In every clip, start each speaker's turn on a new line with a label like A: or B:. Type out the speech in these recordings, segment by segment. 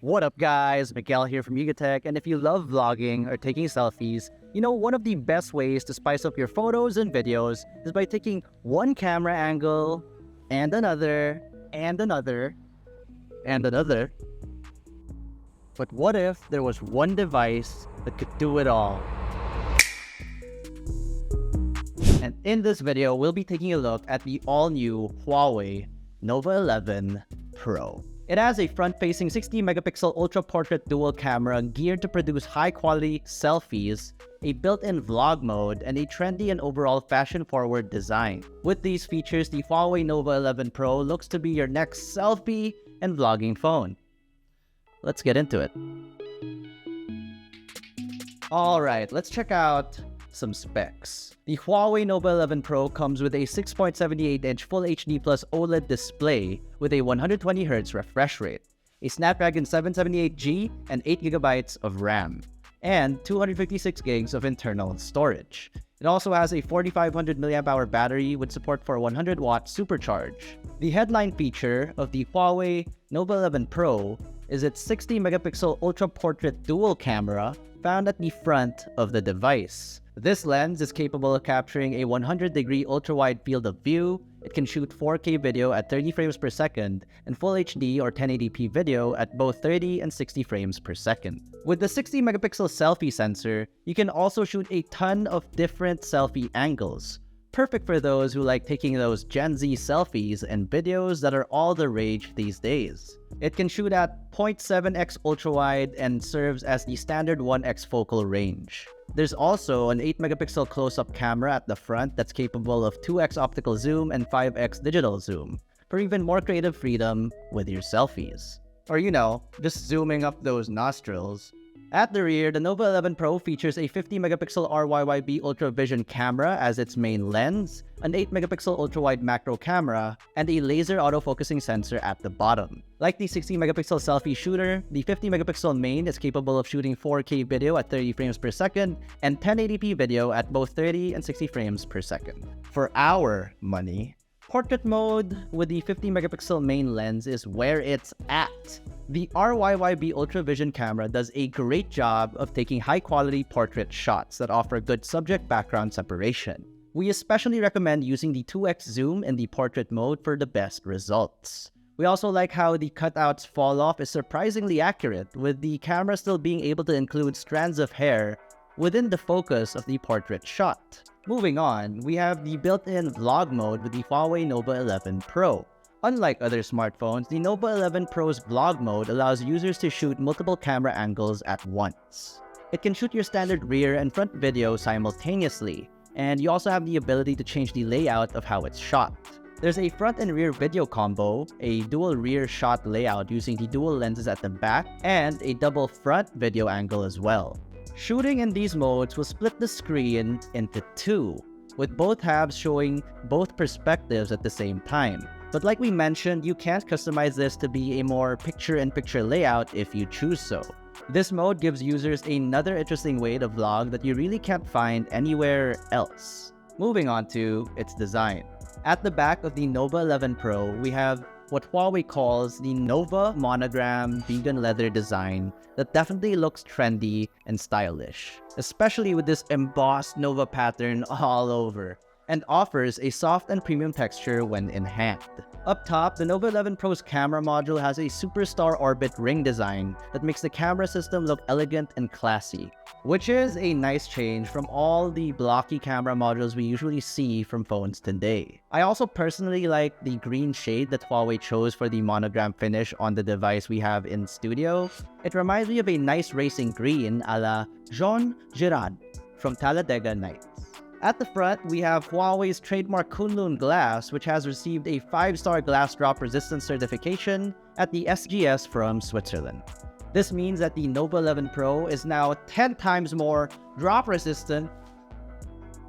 A: What up guys, Miguel here from Yugatech, and if you love vlogging or taking selfies, you know one of the best ways to spice up your photos and videos is by taking one camera angle and another and another and another. But what if there was one device that could do it all? And in this video, we'll be taking a look at the all-new Huawei Nova 11 Pro. It has a front-facing 60-megapixel ultra-portrait dual camera geared to produce high-quality selfies, a built-in vlog mode, and a trendy and overall fashion-forward design. With these features, the Huawei Nova 11 Pro looks to be your next selfie and vlogging phone. Let's get into it. Alright, let's check out some specs. The Huawei Nova 11 Pro comes with a 6.78-inch Full HD Plus OLED display with a 120Hz refresh rate, a Snapdragon 778G and 8GB of RAM, and 256GB of internal storage. It also has a 4500 mAh battery with support for 100-watt supercharge. The headline feature of the Huawei Nova 11 Pro is its 60-megapixel ultra-portrait dual camera found at the front of the device. This lens is capable of capturing a 100-degree ultra-wide field of view. It can shoot 4K video at 30 frames per second and Full HD or 1080p video at both 30 and 60 frames per second. With the 60-megapixel selfie sensor, you can also shoot a ton of different selfie angles. Perfect for those who like taking those Gen Z selfies and videos that are all the rage these days. It can shoot at 0.7x ultra-wide and serves as the standard 1x focal range. There's also an 8-megapixel close-up camera at the front that's capable of 2x optical zoom and 5x digital zoom, for even more creative freedom with your selfies. Or you know, just zooming up those nostrils. At the rear, the Nova 11 Pro features a 50-megapixel RYYB Ultra Vision camera as its main lens, an 8-megapixel ultra-wide macro camera, and a laser autofocusing sensor at the bottom. Like the 60-megapixel selfie shooter, the 50-megapixel main is capable of shooting 4K video at 30 frames per second and 1080p video at both 30 and 60 frames per second. For our money, portrait mode with the 50-megapixel main lens is where it's at. The RYYB Ultra Vision camera does a great job of taking high-quality portrait shots that offer good subject-background separation. We especially recommend using the 2x zoom in the portrait mode for the best results. We also like how the cutouts fall off is surprisingly accurate, with the camera still being able to include strands of hair within the focus of the portrait shot. Moving on, we have the built-in vlog mode with the Huawei Nova 11 Pro. Unlike other smartphones, the Nova 11 Pro's vlog mode allows users to shoot multiple camera angles at once. It can shoot your standard rear and front video simultaneously, and you also have the ability to change the layout of how it's shot. There's a front and rear video combo, a dual rear shot layout using the dual lenses at the back, and a double front video angle as well. Shooting in these modes will split the screen into two, with both halves showing both perspectives at the same time. But like we mentioned, you can't customize this to be a more picture-in-picture layout if you choose so. This mode gives users another interesting way to vlog that you really can't find anywhere else. Moving on to its design. At the back of the Nova 11 Pro, we have what Huawei calls the Nova Monogram vegan leather design that definitely looks trendy and stylish, especially with this embossed Nova pattern all over, and offers a soft and premium texture when in hand. Up top, the Nova 11 Pro's camera module has a Superstar Orbit ring design that makes the camera system look elegant and classy, which is a nice change from all the blocky camera modules we usually see from phones today. I also personally like the green shade that Huawei chose for the monogram finish on the device we have in studio. It reminds me of a nice racing green a la Jean Girard from Talladega Nights. At the front, we have Huawei's trademark Kunlun glass, which has received a 5-star glass drop resistance certification at the SGS from Switzerland. This means that the Nova 11 Pro is now 10 times more drop resistant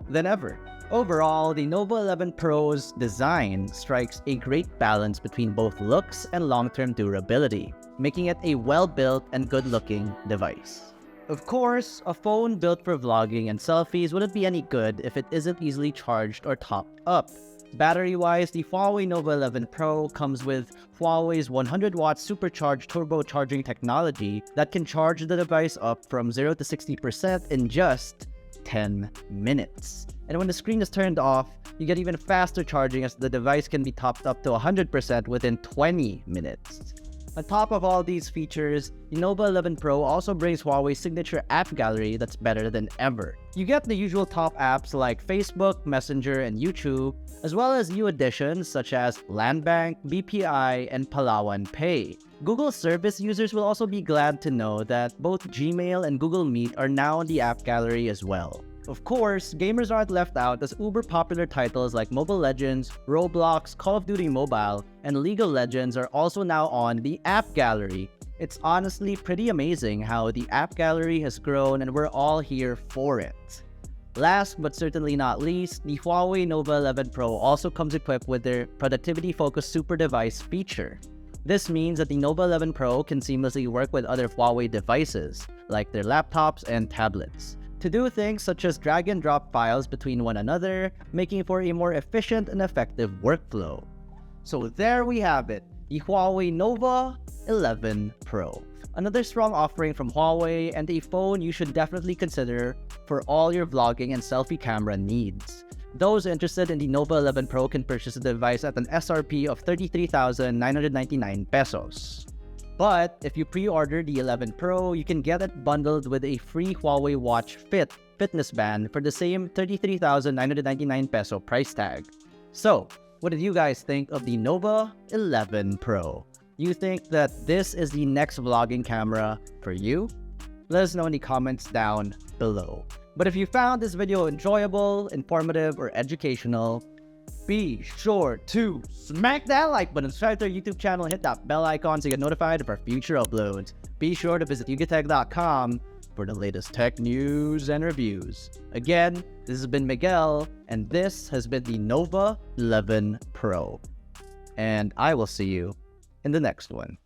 A: than ever. Overall, the Nova 11 Pro's design strikes a great balance between both looks and long-term durability, making it a well-built and good-looking device. Of course, a phone built for vlogging and selfies wouldn't be any good if it isn't easily charged or topped up. Battery-wise, the Huawei Nova 11 Pro comes with Huawei's 100-watt supercharged turbocharging technology that can charge the device up from 0 to 60% in just 10 minutes. And when the screen is turned off, you get even faster charging as the device can be topped up to 100% within 20 minutes. On top of all these features, the Nova 11 Pro also brings Huawei's signature app gallery that's better than ever. You get the usual top apps like Facebook, Messenger, and YouTube, as well as new additions such as Landbank, BPI, and Palawan Pay. Google service users will also be glad to know that both Gmail and Google Meet are now in the app gallery as well. Of course, gamers aren't left out as uber-popular titles like Mobile Legends, Roblox, Call of Duty Mobile, and League of Legends are also now on the app gallery. It's honestly pretty amazing how the app gallery has grown and we're all here for it. Last but certainly not least, the Huawei Nova 11 Pro also comes equipped with their productivity-focused super device feature. This means that the Nova 11 Pro can seamlessly work with other Huawei devices, like their laptops and tablets, to do things such as drag and drop files between one another, making for a more efficient and effective workflow. So there we have it, the Huawei Nova 11 Pro. Another strong offering from Huawei and a phone you should definitely consider for all your vlogging and selfie camera needs. Those interested in the Nova 11 Pro can purchase the device at an SRP of 33,999 pesos. But if you pre-order the 11 Pro, you can get it bundled with a free Huawei Watch Fit fitness band for the same 33,999 peso price tag. So, what did you guys think of the Nova 11 Pro? You think that this is the next vlogging camera for you? Let us know in the comments down below. But if you found this video enjoyable, informative, or educational, be sure to smack that like button, subscribe to our YouTube channel, and hit that bell icon so you get notified of our future uploads. Be sure to visit yugatech.com for the latest tech news and reviews. Again, this has been Miguel, and this has been the Nova 11 Pro. And I will see you in the next one.